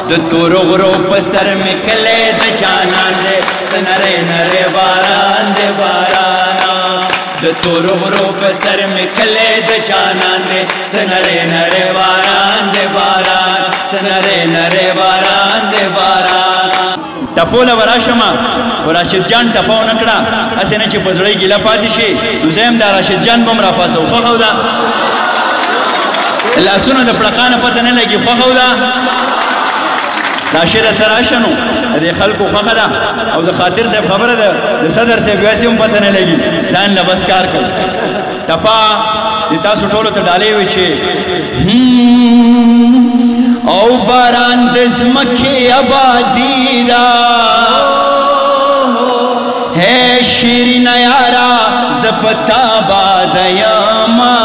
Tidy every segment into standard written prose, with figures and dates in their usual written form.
د تورو غرو په سر مې کلی د جانان دی سنری نری باران دی بارانا د تورو غرو په سر مې کلی د جانان دی سنری نری باران دی باران سنری نری باران دی باران ټپوله وراشمه راشد جان ټپو نه کړه هسې نه چې په زړه یې ګیله پاتې شي نو زه هم دا راشد جان به هم راپاڅو خوښه وده لاسونه د پړقانه پته نه لګي خوښه وده راشده ته راشه نو د دې خلکو خوښه ده او د خاطر صاحب خبره ده د صدر صاحب یاسې هم پته نه لګي ځان له بس کار کوي ټپه د تاسو ټولو ته ډالۍ وي چې او باران د ځمکې آبادي ده ہے شیرین یارا زه په تا باده یمه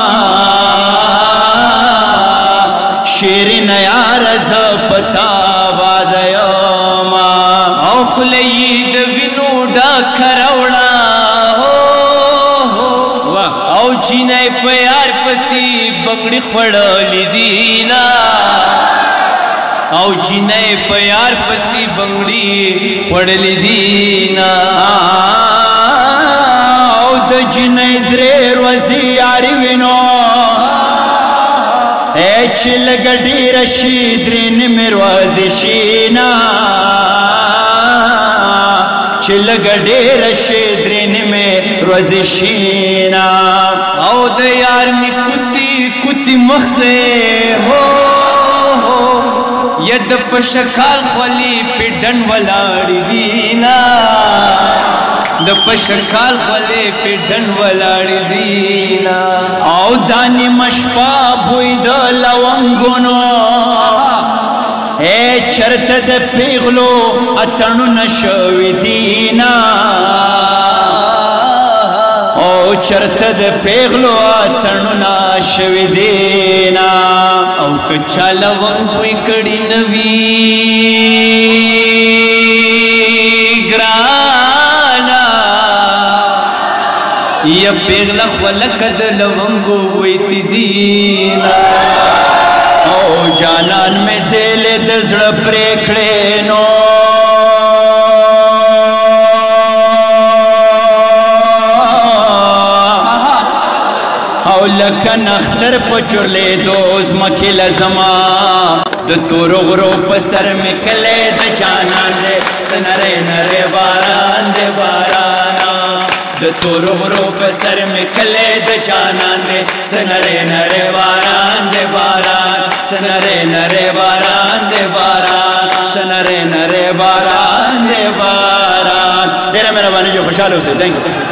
شیرین یارا زه په تا باده یمه او خوله یې د وینو ډکه راوړه او جینۍ په یار پسې بنګړي خوړلې دینه او جینۍ په یار پسې بنګړي خوړلې دینه او د جینۍ درې ورځې یاري وینو چې لږه ډېره شي درې نیمې ورځې شي نه چې لږه ډېره شي درې نیمې ورځې شي نه او د یار مې کوتي کوتي مخ دی ید پشکال خوالی پی ڈن ولاڑی دینا د پشکال خوالی پی ڈن ولاڑی دینا او دانی مشپا بوی د لونگونو اے چرت د پیغلو اتنو نشوی دینا او چرت د پیغلو اتنو نشوی دینا او کچا لون کوئی کڑی نوی گرانا یا پیغلا خلقد لونگو ویتی دینا او جانان میں زیل دزڑ پریکھڑے نو او لکن اختر پچرلے دوز مکی لزما د تورو غرو پسر میں کلے د جانان دے سنرے نرے باران دے بارانا د تورو غرو پسر میں کلے د جانان دے سنرے نرے باران دے باران سنرے نرے باران دے باران سنرے نرے باران دے باران دیرہ میرا بانی جو خوشحال ہو سے تھینک یو